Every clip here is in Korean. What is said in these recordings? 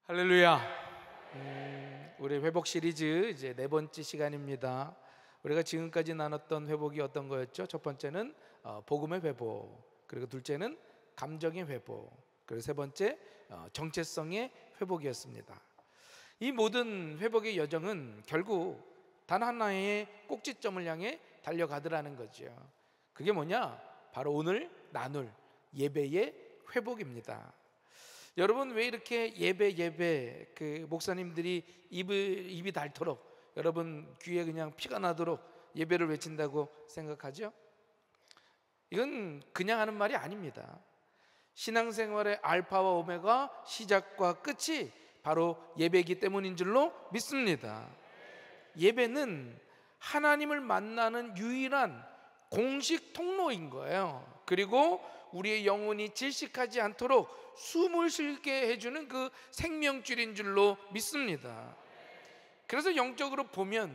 할렐루야. 우리 회복 시리즈 이제 네 번째 시간입니다. 우리가 지금까지 나눴던 회복이 어떤 거였죠? 첫 번째는 복음의 회복, 그리고 둘째는 감정의 회복, 그리고 세 번째 정체성의 회복이었습니다. 이 모든 회복의 여정은 결국 단 하나의 꼭지점을 향해 달려가더라는 거죠. 그게 뭐냐? 바로 오늘 나눌 예배의 회복입니다. 여러분, 왜 이렇게 예배 그 목사님들이 입이 닳도록, 여러분 귀에 그냥 피가 나도록 예배를 외친다고 생각하죠? 이건 그냥 하는 말이 아닙니다. 신앙생활의 알파와 오메가, 시작과 끝이 바로 예배이기 때문인 줄로 믿습니다. 예배는 하나님을 만나는 유일한 공식 통로인 거예요. 그리고 우리의 영혼이 질식하지 않도록 숨을 쉬게 해주는 그 생명줄인 줄로 믿습니다. 그래서 영적으로 보면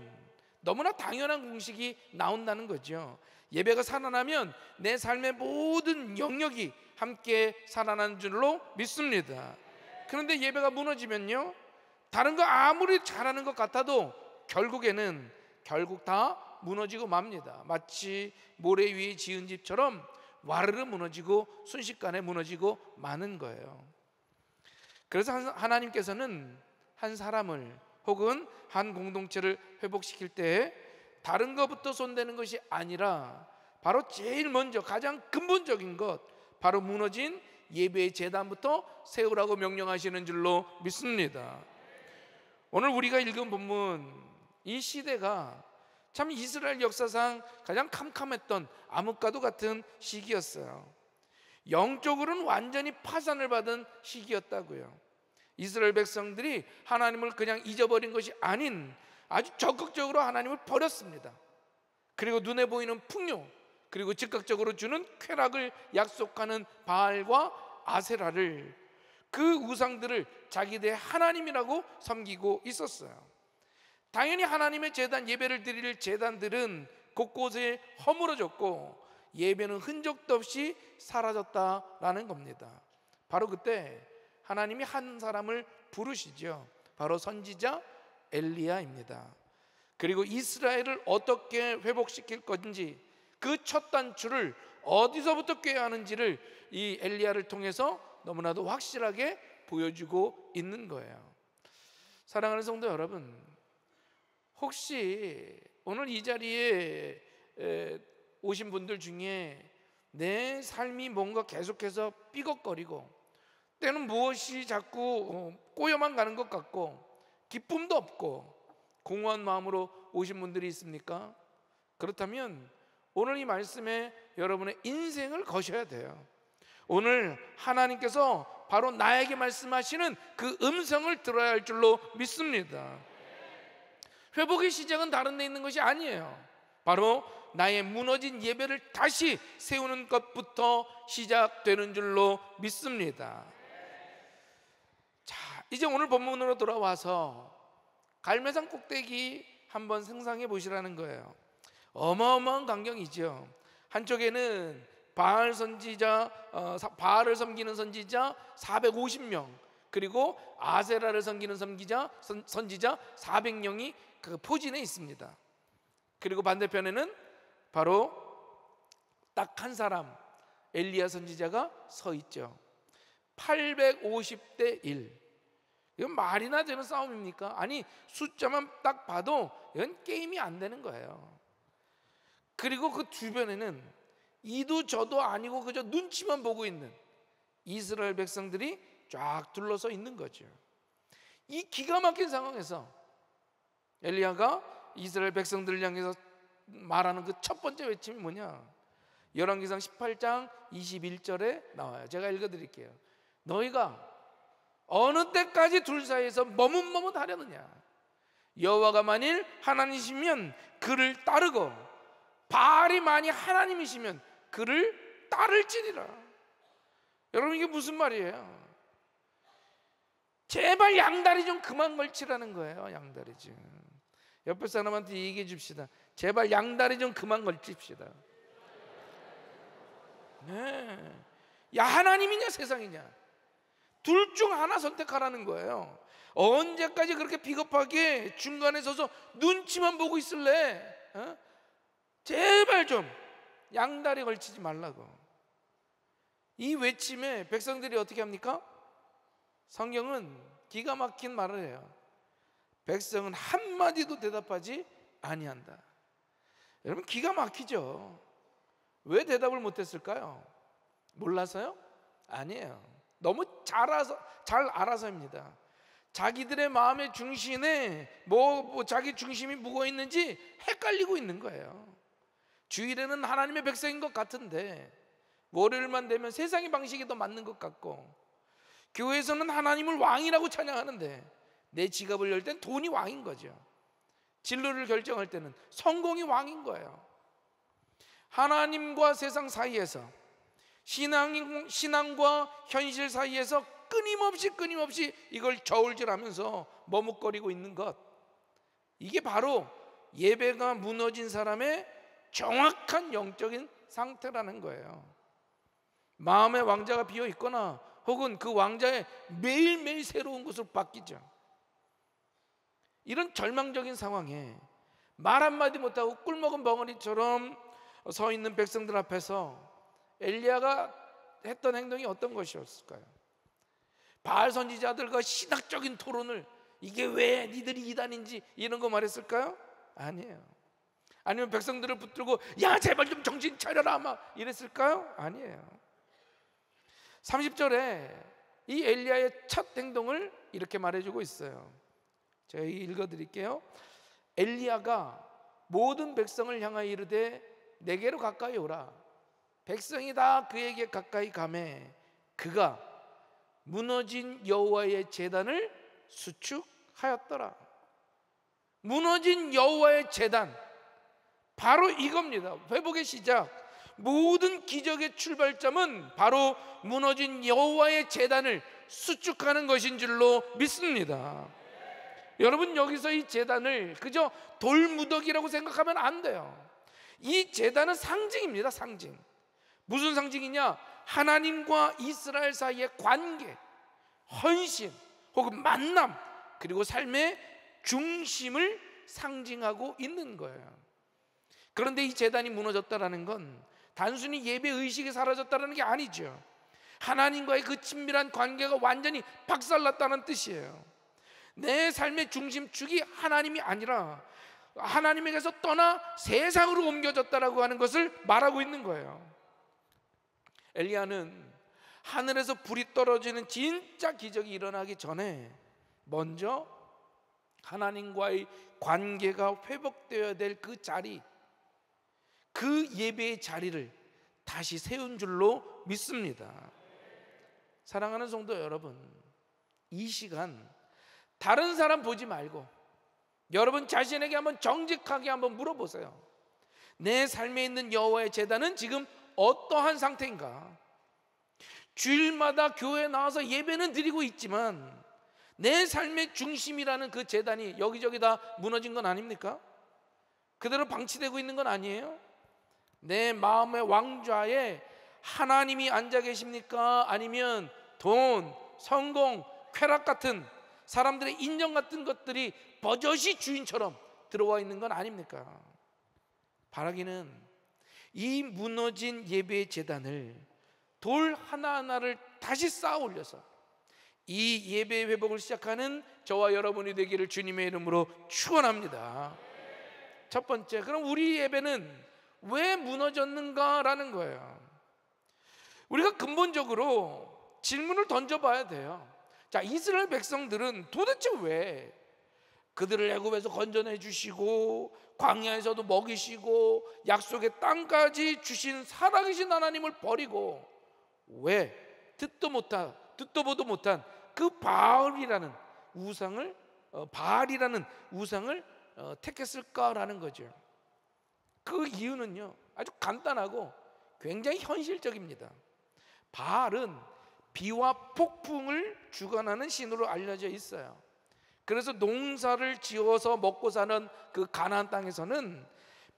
너무나 당연한 공식이 나온다는 거죠. 예배가 살아나면 내 삶의 모든 영역이 함께 살아나는 줄로 믿습니다. 그런데 예배가 무너지면요, 다른 거 아무리 잘하는 것 같아도 결국 다 무너지고 맙니다. 마치 모래 위에 지은 집처럼 와르르 무너지고 순식간에 무너지고 마는 거예요. 그래서 하나님께서는 한 사람을 혹은 한 공동체를 회복시킬 때 다른 것부터 손대는 것이 아니라 바로 제일 먼저 가장 근본적인 것, 바로 무너진 예배의 제단부터 세우라고 명령하시는 줄로 믿습니다. 오늘 우리가 읽은 본문, 이 시대가 참 이스라엘 역사상 가장 캄캄했던 암흑과도 같은 시기였어요. 영적으로는 완전히 파산을 받은 시기였다고요. 이스라엘 백성들이 하나님을 그냥 잊어버린 것이 아닌 아주 적극적으로 하나님을 버렸습니다. 그리고 눈에 보이는 풍요, 그리고 즉각적으로 주는 쾌락을 약속하는 바알과 아세라를, 그 우상들을 자기들의 하나님이라고 섬기고 있었어요. 당연히 하나님의 제단, 예배를 드릴 제단들은 곳곳에 허물어졌고 예배는 흔적도 없이 사라졌다라는 겁니다. 바로 그때 하나님이 한 사람을 부르시죠. 바로 선지자 엘리야입니다. 그리고 이스라엘을 어떻게 회복시킬 건지, 그 첫 단추를 어디서부터 꿰야 하는지를 이 엘리야를 통해서 너무나도 확실하게 보여주고 있는 거예요. 사랑하는 성도 여러분, 혹시 오늘 이 자리에 오신 분들 중에 내 삶이 뭔가 계속해서 삐걱거리고 때는 무엇이 자꾸 꼬여만 가는 것 같고 기쁨도 없고 공허한 마음으로 오신 분들이 있습니까? 그렇다면 오늘 이 말씀에 여러분의 인생을 거셔야 돼요. 오늘 하나님께서 바로 나에게 말씀하시는 그 음성을 들어야 할 줄로 믿습니다. 회복의 시작은 다른 데 있는 것이 아니에요. 바로 나의 무너진 예배를 다시 세우는 것부터 시작되는 줄로 믿습니다. 자, 이제 오늘 본문으로 돌아와서 갈매산 꼭대기 한번 상상해 보시라는 거예요. 어마어마한 광경이죠. 한쪽에는 바알 선지자, 바알을 섬기는 선지자 450명, 그리고 아세라를 섬기는 선지자 400명이 그 포진해 있습니다. 그리고 반대편에는 바로 딱 한 사람, 엘리야 선지자가 서 있죠. 850대 1. 이건 말이나 되는 싸움입니까? 아니, 숫자만 딱 봐도 이건 게임이 안 되는 거예요. 그리고 그 주변에는 이도 저도 아니고 그저 눈치만 보고 있는 이스라엘 백성들이 쫙 둘러서 있는 거죠. 이 기가 막힌 상황에서 엘리야가 이스라엘 백성들을 향해서 말하는 그 첫 번째 외침이 뭐냐? 열왕기상 18장 21절에 나와요. 제가 읽어드릴게요. 너희가 어느 때까지 둘 사이에서 머뭇머뭇하려느냐? 여호와가 만일 하나님이시면 그를 따르고 바알이 만일 하나님이시면 그를 따를지니라. 여러분, 이게 무슨 말이에요? 제발 양다리 좀 그만 걸치라는 거예요. 양다리 좀. 옆에 사람한테 얘기해 줍시다. 제발 양다리 좀 그만 걸칩시다. 네. 야, 하나님이냐 세상이냐? 둘 중 하나 선택하라는 거예요. 언제까지 그렇게 비겁하게 중간에 서서 눈치만 보고 있을래? 제발 좀 양다리 걸치지 말라고. 이 외침에 백성들이 어떻게 합니까? 성경은 기가 막힌 말을 해요. 백성은 한마디도 대답하지 아니한다. 여러분, 기가 막히죠. 왜 대답을 못했을까요? 몰라서요? 아니에요. 너무 잘 알아서입니다. 자기들의 마음의 중심에 자기 중심이 묵어 있는지 헷갈리고 있는 거예요. 주일에는 하나님의 백성인 것 같은데 월요일만 되면 세상의 방식이 더 맞는 것 같고, 교회에서는 하나님을 왕이라고 찬양하는데 내 지갑을 열 땐 돈이 왕인 거죠. 진로를 결정할 때는 성공이 왕인 거예요. 하나님과 세상 사이에서, 신앙과 현실 사이에서 끊임없이 이걸 저울질하면서 머뭇거리고 있는 것, 이게 바로 예배가 무너진 사람의 정확한 영적인 상태라는 거예요. 마음의 왕자가 비어 있거나 혹은 그 왕자의 매일매일 새로운 것으로 바뀌죠. 이런 절망적인 상황에 말 한마디 못하고 꿀먹은 벙어리처럼 서 있는 백성들 앞에서 엘리야가 했던 행동이 어떤 것이었을까요? 바알 선지자들과 신학적인 토론을, 이게 왜 니들이 이단인지 이런 거 말했을까요? 아니에요. 아니면 백성들을 붙들고 야 제발 좀 정신 차려라 막 이랬을까요? 아니에요. 30절에 이 엘리야의 첫 행동을 이렇게 말해주고 있어요. 제가 읽어드릴게요. 엘리야가 모든 백성을 향하여 이르되 내게로 가까이 오라. 백성이 다 그에게 가까이 가매 그가 무너진 여호와의 제단을 수축하였더라. 무너진 여호와의 제단, 바로 이겁니다. 회복의 시작, 모든 기적의 출발점은 바로 무너진 여호와의 제단을 수축하는 것인 줄로 믿습니다. 여러분, 여기서 이 제단을 그저 돌무더기라고 생각하면 안 돼요. 이 제단은 상징입니다. 상징. 무슨 상징이냐? 하나님과 이스라엘 사이의 관계, 헌신 혹은 만남, 그리고 삶의 중심을 상징하고 있는 거예요. 그런데 이 제단이 무너졌다는 건 단순히 예배 의식이 사라졌다는 게 아니죠. 하나님과의 그 친밀한 관계가 완전히 박살났다는 뜻이에요. 내 삶의 중심축이 하나님이 아니라 하나님에게서 떠나 세상으로 옮겨졌다라고 하는 것을 말하고 있는 거예요. 엘리야는 하늘에서 불이 떨어지는 진짜 기적이 일어나기 전에 먼저 하나님과의 관계가 회복되어야 될 그 자리, 그 예배의 자리를 다시 세운 줄로 믿습니다. 사랑하는 성도 여러분, 이 시간 다른 사람 보지 말고 여러분 자신에게 한번 정직하게 한번 물어보세요. 내 삶에 있는 여호와의 제단은 지금 어떠한 상태인가? 주일마다 교회에 나와서 예배는 드리고 있지만 내 삶의 중심이라는 그 제단이 여기저기 다 무너진 건 아닙니까? 그대로 방치되고 있는 건 아니에요? 내 마음의 왕좌에 하나님이 앉아 계십니까? 아니면 돈, 성공, 쾌락 같은 사람들의 인정 같은 것들이 버젓이 주인처럼 들어와 있는 건 아닙니까? 바라기는 이 무너진 예배의 제단을, 돌 하나하나를 다시 쌓아 올려서 이 예배의 회복을 시작하는 저와 여러분이 되기를 주님의 이름으로 축원합니다. 첫 번째, 그럼 우리 예배는 왜 무너졌는가라는 거예요. 우리가 근본적으로 질문을 던져봐야 돼요. 자, 이스라엘 백성들은 도대체 왜 그들을 애굽에서 건져내 주시고 광야에서도 먹이시고 약속의 땅까지 주신 살아계신 하나님을 버리고 왜 듣도 보도 못한 그 바알이라는 우상을 택했을까라는 거죠. 그 이유는요, 아주 간단하고 굉장히 현실적입니다. 바알은 비와 폭풍을 주관하는 신으로 알려져 있어요. 그래서 농사를 지어서 먹고 사는 그 가나안 땅에서는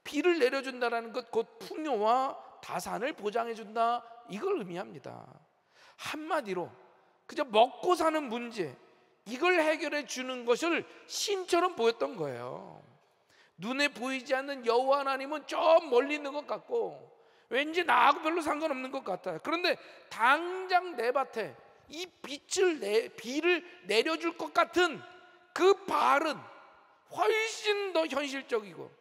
비를 내려준다라는 것, 곧 풍요와 다산을 보장해준다, 이걸 의미합니다. 한마디로 그저 먹고 사는 문제, 이걸 해결해 주는 것을 신처럼 보였던 거예요. 눈에 보이지 않는 여호와 하나님은 저 멀리 있는 것 같고 왠지 나하고 별로 상관없는 것 같아요. 그런데 당장 내 밭에 이 비를 내려줄 것 같은 그 바알은 훨씬 더 현실적이고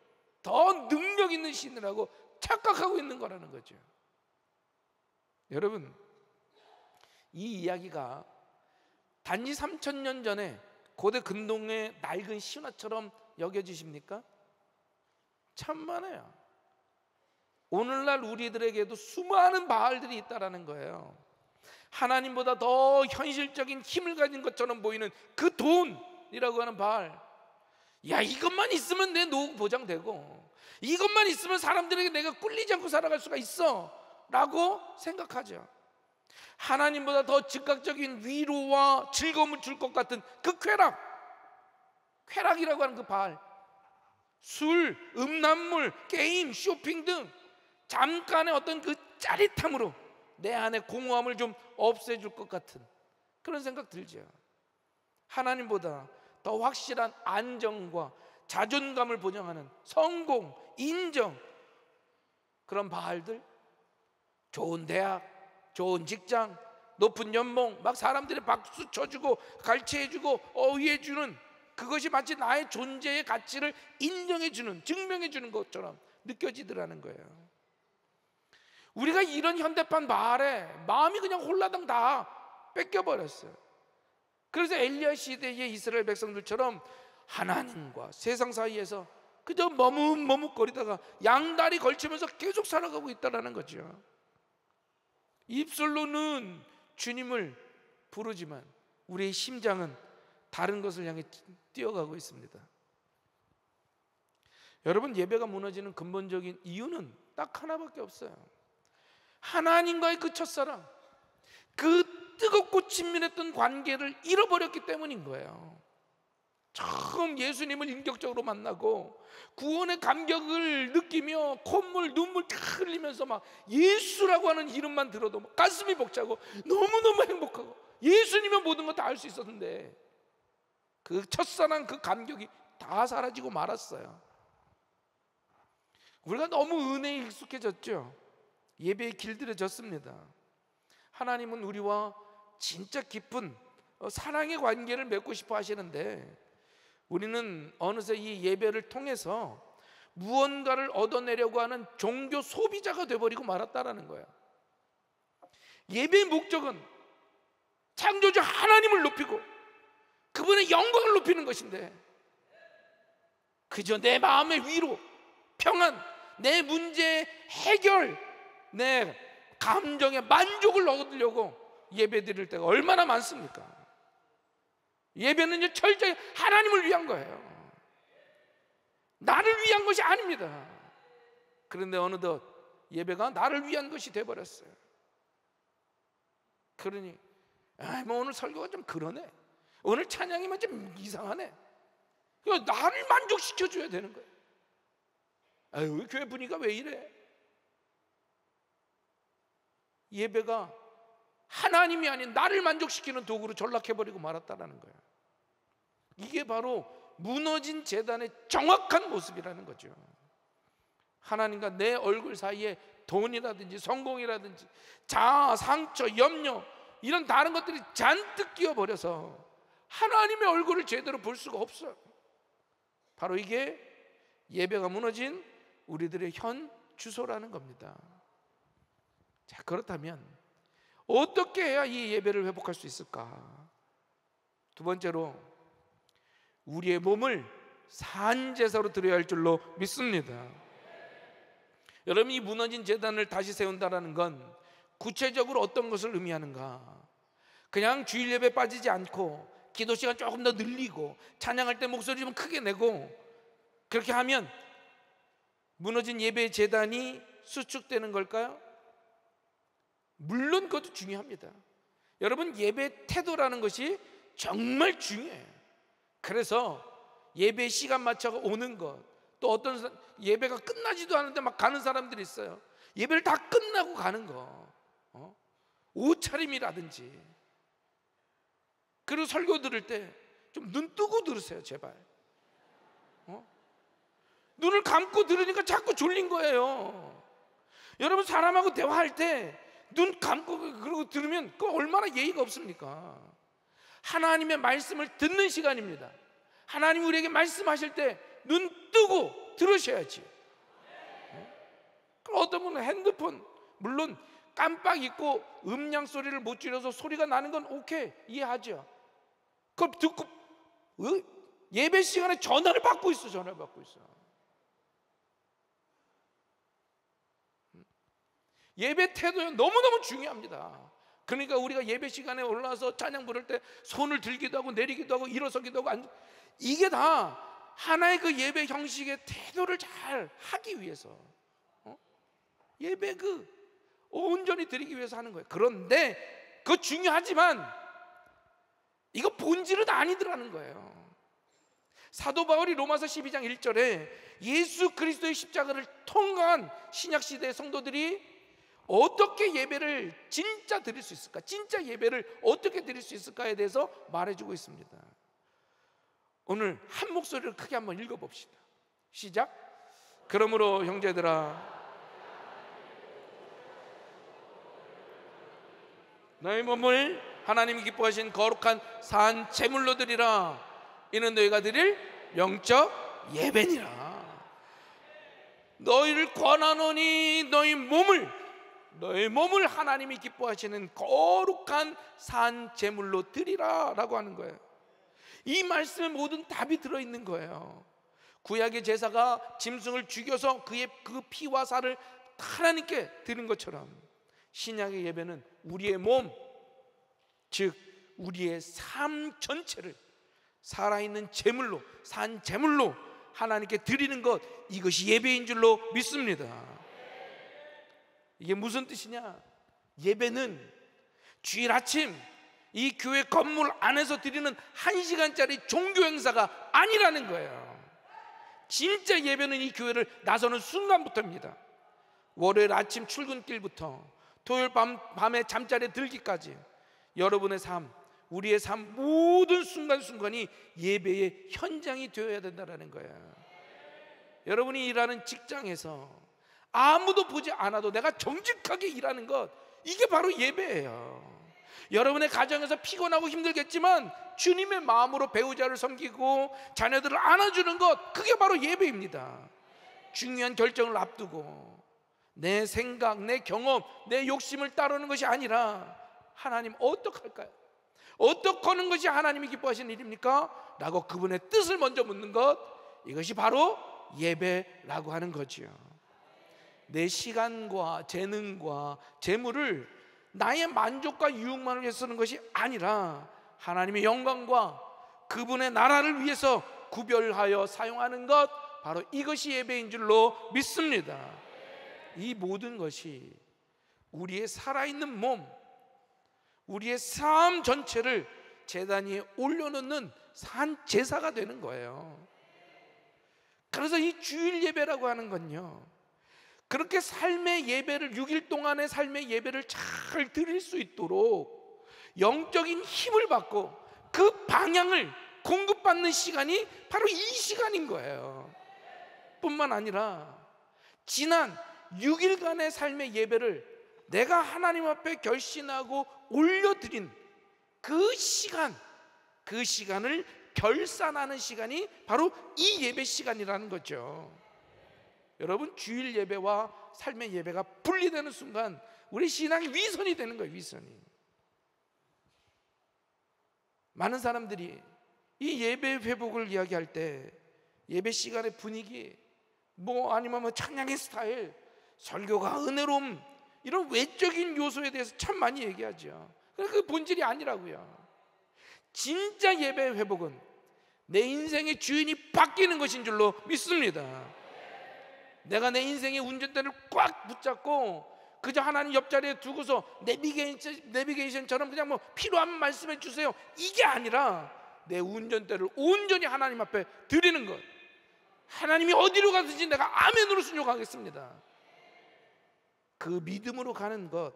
더 능력 있는 신이라고 착각하고 있는 거라는 거죠. 여러분, 이 이야기가 단지 3000년 전에 고대 근동의 낡은 신화처럼 여겨지십니까? 참만해요. 오늘날 우리들에게도 수많은 바알들이 있다라는 거예요. 하나님보다 더 현실적인 힘을 가진 것처럼 보이는 그 돈이라고 하는 바알. 야, 이것만 있으면 내 노후 보장되고 이것만 있으면 사람들에게 내가 꿀리지 않고 살아갈 수가 있어 라고 생각하죠. 하나님보다 더 즉각적인 위로와 즐거움을 줄 것 같은 그 쾌락이라고 하는 그 바알. 술, 음란물, 게임, 쇼핑 등 잠깐의 어떤 그 짜릿함으로 내 안에 공허함을 좀 없애줄 것 같은 그런 생각 들죠. 하나님보다 더 확실한 안정과 자존감을 보장하는 성공, 인정, 그런 바알들, 좋은 대학, 좋은 직장, 높은 연봉, 막 사람들이 박수 쳐주고 갈채해주고 어휘해주는 그것이 마치 나의 존재의 가치를 인정해주는, 증명해주는 것처럼 느껴지더라는 거예요. 우리가 이런 현대판 바알에 마음이 그냥 홀라당 다 뺏겨버렸어요. 그래서 엘리야 시대의 이스라엘 백성들처럼 하나님과 세상 사이에서 그저 머뭇머뭇거리다가 양다리 걸치면서 계속 살아가고 있다는 거죠. 입술로는 주님을 부르지만 우리의 심장은 다른 것을 향해 뛰어가고 있습니다. 여러분, 예배가 무너지는 근본적인 이유는 딱 하나밖에 없어요. 하나님과의 그 첫사랑, 그 뜨겁고 친밀했던 관계를 잃어버렸기 때문인 거예요. 처음 예수님을 인격적으로 만나고 구원의 감격을 느끼며 콧물 눈물 다 흘리면서 막 예수라고 하는 이름만 들어도 가슴이 벅차고 너무너무 행복하고 예수님의 모든 거 다 알 수 있었는데 그 첫사랑 그 감격이 다 사라지고 말았어요. 우리가 너무 은혜에 익숙해졌죠. 예배에 길들여졌습니다. 하나님은 우리와 진짜 깊은 사랑의 관계를 맺고 싶어 하시는데 우리는 어느새 이 예배를 통해서 무언가를 얻어내려고 하는 종교 소비자가 되어버리고 말았다라는 거예요. 예배의 목적은 창조주 하나님을 높이고 그분의 영광을 높이는 것인데 그저 내 마음의 위로, 평안, 내 문제의 해결, 내 감정의 만족을 얻으려고 예배 드릴 때가 얼마나 많습니까? 예배는 이제 철저히 하나님을 위한 거예요. 나를 위한 것이 아닙니다. 그런데 어느덧 예배가 나를 위한 것이 돼버렸어요. 그러니 뭐 오늘 설교가 좀 그러네, 오늘 찬양이면 좀 이상하네, 나를 만족시켜줘야 되는 거예요. 아유, 교회 분위기가 왜 이래? 예배가 하나님이 아닌 나를 만족시키는 도구로 전락해버리고 말았다는 거예요. 이게 바로 무너진 제단의 정확한 모습이라는 거죠. 하나님과 내 얼굴 사이에 돈이라든지 성공이라든지 자아, 상처, 염려 이런 다른 것들이 잔뜩 끼어버려서 하나님의 얼굴을 제대로 볼 수가 없어요. 바로 이게 예배가 무너진 우리들의 현 주소라는 겁니다. 자, 그렇다면 어떻게 해야 이 예배를 회복할 수 있을까? 두 번째로 우리의 몸을 산제사로 드려야 할 줄로 믿습니다. 여러분, 이 무너진 제단을 다시 세운다는 건 구체적으로 어떤 것을 의미하는가? 그냥 주일 예배 빠지지 않고 기도 시간 조금 더 늘리고 찬양할 때 목소리 좀 크게 내고 그렇게 하면 무너진 예배의 제단이 수축되는 걸까요? 물론 그것도 중요합니다. 여러분, 예배 태도라는 것이 정말 중요해요. 그래서 예배 시간 맞춰서 오는 것, 또 어떤 예배가 끝나지도 않은데 막 가는 사람들이 있어요. 예배를 다 끝나고 가는 거, 옷차림이라든지 그리고 설교 들을 때 좀 눈 뜨고 들으세요, 제발. 눈을 감고 들으니까 자꾸 졸린 거예요. 여러분, 사람하고 대화할 때 눈 감고 그러고 들으면 그 얼마나 예의가 없습니까? 하나님의 말씀을 듣는 시간입니다. 하나님 우리에게 말씀하실 때 눈 뜨고 들으셔야지. 그럼 어떤 분은 핸드폰, 물론 깜빡 잊고 음량 소리를 못 줄여서 소리가 나는 건 오케이, 이해하죠. 그걸 듣고 예배 시간에 전화를 받고 있어. 예배 태도는 너무너무 중요합니다. 그러니까 우리가 예배 시간에 올라와서 찬양 부를 때 손을 들기도 하고 내리기도 하고 일어서기도 하고 이게 다 하나의 그 예배 형식의 태도를 잘 하기 위해서, 예배 온전히 드리기 위해서 하는 거예요. 그런데 그거 중요하지만 이거 본질은 아니더라는 거예요. 사도 바울이 로마서 12장 1절에 예수 그리스도의 십자가를 통과한 신약시대의 성도들이 어떻게 예배를 진짜 드릴 수 있을까, 진짜 예배를 어떻게 드릴 수 있을까에 대해서 말해주고 있습니다. 오늘 한 목소리를 크게 한번 읽어봅시다. 시작. 그러므로 형제들아, 너희 몸을 하나님이 기뻐하신 거룩한 산 제물로 드리라. 이는 너희가 드릴 영적 예배니라. 너희를 권하노니 너희 몸을 하나님이 기뻐하시는 거룩한 산 제물로 드리라 라고 하는 거예요. 이 말씀에 모든 답이 들어있는 거예요. 구약의 제사가 짐승을 죽여서 그의 그 피와 살을 하나님께 드린 것처럼 신약의 예배는 우리의 몸, 즉 우리의 삶 전체를 살아있는 제물로, 산 제물로 하나님께 드리는 것, 이것이 예배인 줄로 믿습니다. 이게 무슨 뜻이냐? 예배는 주일 아침 이 교회 건물 안에서 드리는 1시간짜리 종교 행사가 아니라는 거예요. 진짜 예배는 이 교회를 나서는 순간부터입니다. 월요일 아침 출근길부터 토요일 밤에 잠자리에 들기까지 여러분의 삶, 우리의 삶 모든 순간순간이 예배의 현장이 되어야 된다는 거예요. 여러분이 일하는 직장에서 아무도 보지 않아도 내가 정직하게 일하는 것, 이게 바로 예배예요. 여러분의 가정에서 피곤하고 힘들겠지만 주님의 마음으로 배우자를 섬기고 자녀들을 안아주는 것, 그게 바로 예배입니다. 중요한 결정을 앞두고 내 생각, 내 경험, 내 욕심을 따르는 것이 아니라 하나님 어떡할까요? 어떻게 하는 것이 하나님이 기뻐하시는 일입니까? 라고 그분의 뜻을 먼저 묻는 것, 이것이 바로 예배라고 하는 거지요. 내 시간과 재능과 재물을 나의 만족과 유익만을 위해서 쓰는 것이 아니라 하나님의 영광과 그분의 나라를 위해서 구별하여 사용하는 것, 바로 이것이 예배인 줄로 믿습니다. 이 모든 것이 우리의 살아있는 몸, 우리의 삶 전체를 제단 위에 올려놓는 산 제사가 되는 거예요. 그래서 이 주일 예배라고 하는 건요, 그렇게 삶의 예배를, 6일 동안의 삶의 예배를 잘 드릴 수 있도록 영적인 힘을 받고 그 방향을 공급받는 시간이 바로 이 시간인 거예요. 뿐만 아니라 지난 6일간의 삶의 예배를 내가 하나님 앞에 결신하고 올려드린 그 시간을 결산하는 시간이 바로 이 예배 시간이라는 거죠. 여러분, 주일 예배와 삶의 예배가 분리되는 순간 우리 신앙이 위선이 되는 거예요. 위선이. 많은 사람들이 이 예배 회복을 이야기할 때 예배 시간의 분위기, 아니면 찬양의 스타일, 설교가 은혜로움, 이런 외적인 요소에 대해서 참 많이 얘기하죠. 그 본질이 아니라고요. 진짜 예배 회복은 내 인생의 주인이 바뀌는 것인 줄로 믿습니다. 내가 내 인생의 운전대를 꽉 붙잡고 그저 하나님 옆자리에 두고서 내비게이션처럼 그냥 필요한 말씀해 주세요, 이게 아니라 내 운전대를 온전히 하나님 앞에 드리는 것, 하나님이 어디로 가든지 내가 아멘으로 순종하겠습니다, 그 믿음으로 가는 것,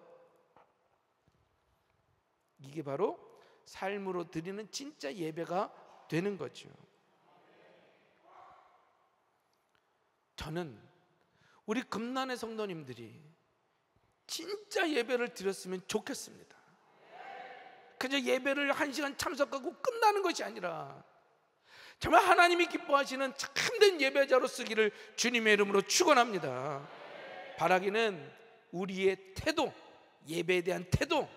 이게 바로 삶으로 드리는 진짜 예배가 되는 거죠. 저는 우리 금난의 성도님들이 진짜 예배를 드렸으면 좋겠습니다. 그저 예배를 1시간 참석하고 끝나는 것이 아니라 정말 하나님이 기뻐하시는 참된 예배자로 쓰기를 주님의 이름으로 축원합니다. 바라기는 우리의 태도, 예배에 대한 태도,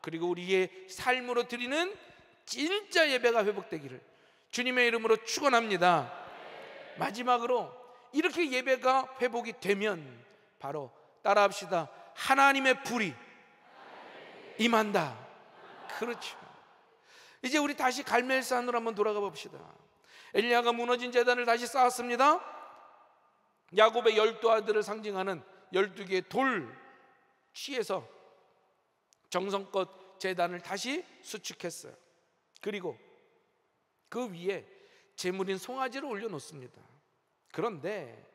그리고 우리의 삶으로 드리는 진짜 예배가 회복되기를 주님의 이름으로 축원합니다. 마지막으로 이렇게 예배가 회복이 되면 바로 따라합시다. 하나님의 불이 임한다. 그렇죠. 이제 우리 다시 갈멜산으로 한번 돌아가 봅시다. 엘리야가 무너진 제단을 다시 쌓았습니다. 야곱의 12아들을 상징하는 12개의 돌 취해서 정성껏 제단을 다시 수축했어요. 그리고 그 위에 제물인 송아지를 올려놓습니다. 그런데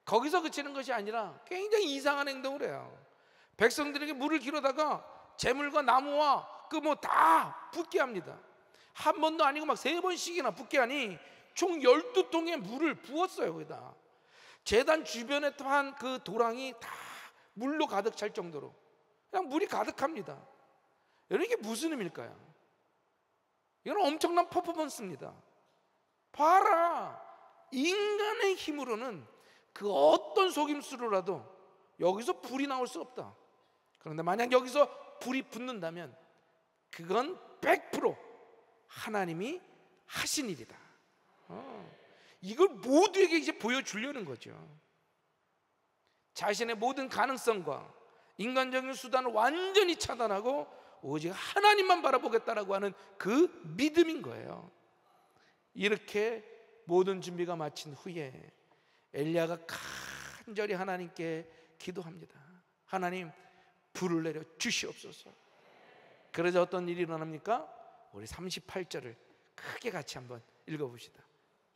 거기서 그치는 것이 아니라 굉장히 이상한 행동을 해요. 백성들에게 물을 기르다가 제물과 나무와 그 뭐 다 붓게 합니다. 한 번도 아니고 막 3번씩이나 붓게 하니 총 12통의 물을 부었어요. 거기다 제단 주변에 한 그 도랑이 다 물로 가득 찰 정도로 그냥 물이 가득합니다. 여러분, 이게 무슨 의미일까요? 이건 엄청난 퍼포먼스입니다. 봐라, 인간의 힘으로는 그 어떤 속임수로라도 여기서 불이 나올 수 없다. 그런데 만약 여기서 불이 붙는다면 그건 100% 하나님이 하신 일이다. 이걸 모두에게 이제 보여주려는 거죠. 자신의 모든 가능성과 인간적인 수단을 완전히 차단하고 오직 하나님만 바라보겠다라고 하는 그 믿음인 거예요. 이렇게 모든 준비가 마친 후에 엘리야가 간절히 하나님께 기도합니다. 하나님, 불을 내려 주시옵소서. 그러자 어떤 일이 일어납니까? 우리 38절을 크게 같이 한번 읽어봅시다.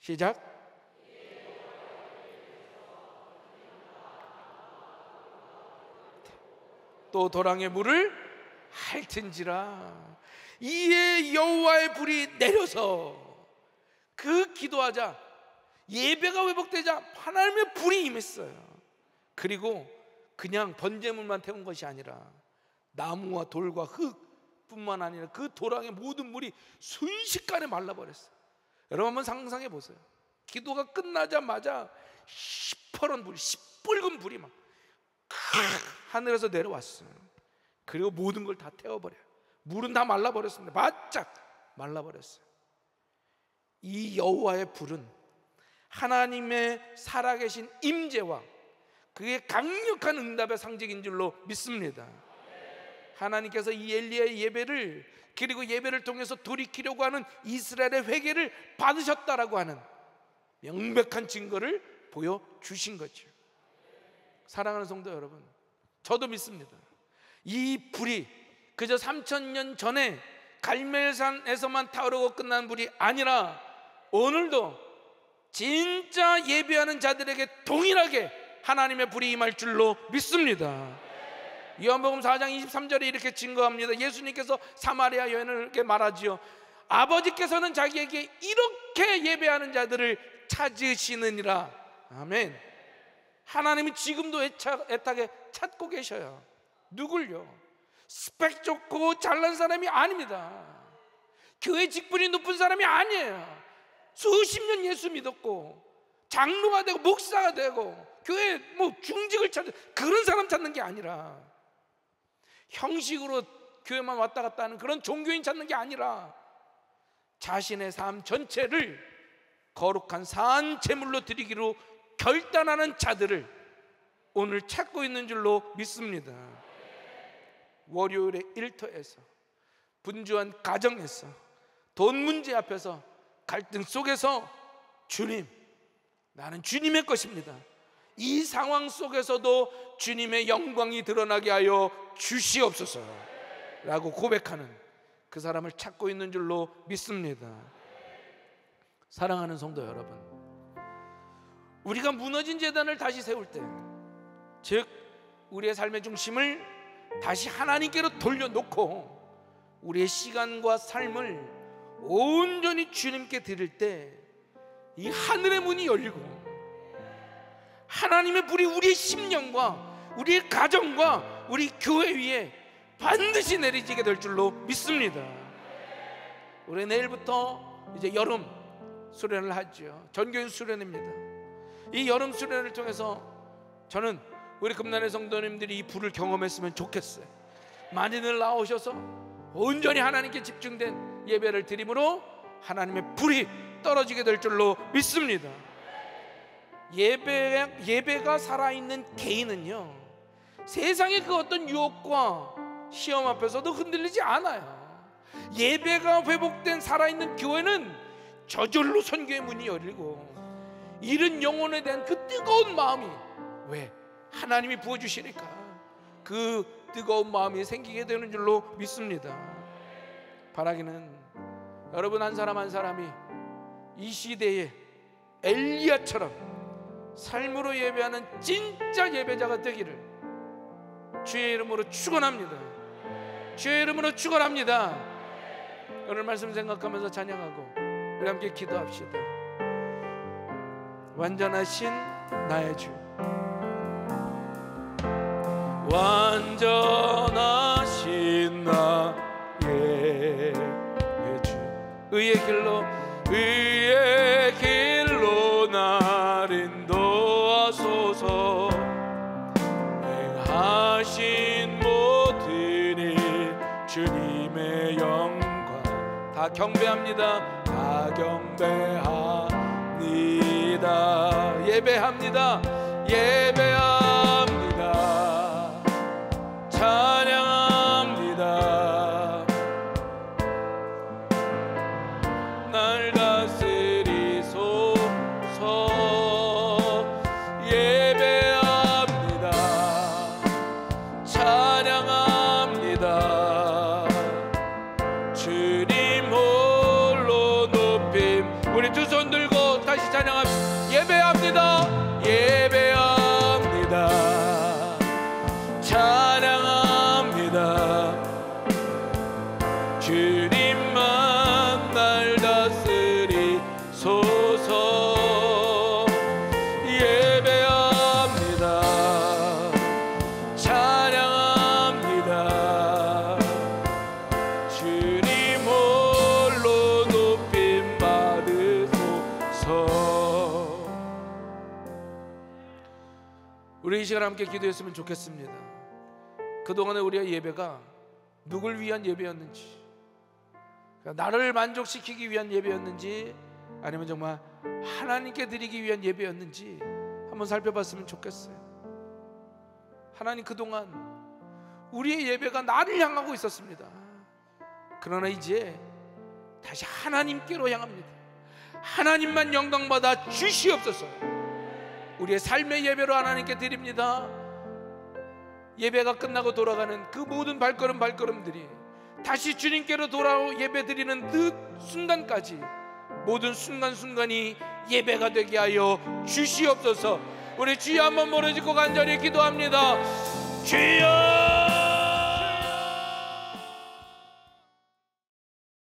시작. 또 도랑의 물을 핥은지라. 이에 여호와의 불이 내려서 그 기도하자 예배가 회복되자 하나님의 불이 임했어요. 그리고 그냥 번제물만 태운 것이 아니라 나무와 돌과 흙뿐만 아니라 그 도랑의 모든 물이 순식간에 말라버렸어요. 여러분 한번 상상해 보세요. 기도가 끝나자마자 시퍼런 불이, 시뻘건 불이 막 하늘에서 내려왔어요. 그리고 모든 걸 다 태워버려요. 물은 다 말라버렸습니다. 바짝 말라버렸어요. 이 여호와의 불은 하나님의 살아계신 임재와 그의 강력한 응답의 상징인 줄로 믿습니다. 하나님께서 이 엘리야의 예배를, 그리고 예배를 통해서 돌이키려고 하는 이스라엘의 회개를 받으셨다라고 하는 명백한 증거를 보여주신 거죠. 사랑하는 성도 여러분, 저도 믿습니다. 이 불이 그저 3000년 전에 갈멜산에서만 타오르고 끝난 불이 아니라 오늘도 진짜 예배하는 자들에게 동일하게 하나님의 불이 임할 줄로 믿습니다. 요한복음 4장 23절에 이렇게 증거합니다. 예수님께서 사마리아 여인에게 말하지요. 아버지께서는 자기에게 이렇게 예배하는 자들을 찾으시느니라. 아멘. 하나님이 지금도 애타게 찾고 계셔요. 누굴요? 스펙 좋고 잘난 사람이 아닙니다. 교회 직분이 높은 사람이 아니에요. 수십 년 예수 믿었고 장로가 되고 목사가 되고 교회 뭐 중직을 찾는 그런 사람 찾는 게 아니라, 형식으로 교회만 왔다 갔다 하는 그런 종교인 찾는 게 아니라 자신의 삶 전체를 거룩한 산 제물로 드리기로 결단하는 자들을 오늘 찾고 있는 줄로 믿습니다. 월요일의 일터에서, 분주한 가정에서, 돈 문제 앞에서, 갈등 속에서 주님, 나는 주님의 것입니다, 이 상황 속에서도 주님의 영광이 드러나게 하여 주시옵소서 라고 고백하는 그 사람을 찾고 있는 줄로 믿습니다. 사랑하는 성도 여러분, 우리가 무너진 제단을 다시 세울 때, 즉 우리의 삶의 중심을 다시 하나님께로 돌려놓고 우리의 시간과 삶을 온전히 주님께 드릴 때 이 하늘의 문이 열리고 하나님의 불이 우리의 심령과 우리의 가정과 우리 교회 위에 반드시 내리지게 될 줄로 믿습니다. 우리 내일부터 이제 여름 수련을 하죠. 전교인 수련입니다. 이 여름 수련을 통해서 저는 우리 금난의 성도님들이 이 불을 경험했으면 좋겠어요. 많이들 나오셔서 온전히 하나님께 집중된 예배를 드림으로 하나님의 불이 떨어지게 될 줄로 믿습니다. 예배가 살아있는 개인은요, 세상의 그 어떤 유혹과 시험 앞에서도 흔들리지 않아요. 예배가 회복된 살아있는 교회는 저절로 선교의 문이 열리고 잃은 영혼에 대한 그 뜨거운 마음이, 왜? 하나님이 부어주시니까 그 뜨거운 마음이 생기게 되는 줄로 믿습니다. 바라기는 여러분 한 사람 한 사람이 이 시대에 엘리야처럼 삶으로 예배하는 진짜 예배자가 되기를 주의 이름으로 축원합니다. 주의 이름으로 축원합니다. 오늘 말씀 생각하면서 찬양하고 우리 함께 기도합시다. 완전하신 나의 주, 완전하신 나의 주, 의의 길로 나를 인도하소서. 행하신 모든 일 주님의 영광 다 경배합니다. 다 경배합니다. 예배합니다. 예배합니다. 찬양합니다. 날 다스리소서. 예배합니다. 찬양합니다. 주님 홀로 높임. 우리 두 손 들고 다시 찬양합니다. 예배합니다. 예배합니다. 찬양합니다. 주님만 날 다스리소서. 예배합니다. 찬양합니다. 주님 홀로 높임 받으소서. 우리 이 시간 함께 기도했으면 좋겠습니다. 그동안의 우리의 예배가 누굴 위한 예배였는지, 나를 만족시키기 위한 예배였는지, 아니면 정말 하나님께 드리기 위한 예배였는지 한번 살펴봤으면 좋겠어요. 하나님, 그동안 우리의 예배가 나를 향하고 있었습니다. 그러나 이제 다시 하나님께로 향합니다. 하나님만 영광받아 주시옵소서. 우리의 삶의 예배로 하나님께 드립니다. 예배가 끝나고 돌아가는 그 모든 발걸음들이 다시 주님께로 돌아오 예배 드리는 그 순간까지 모든 순간순간이 예배가 되게 하여 주시옵소서. 우리 주여 한번 모르짖고 간절히 기도합니다. 주여!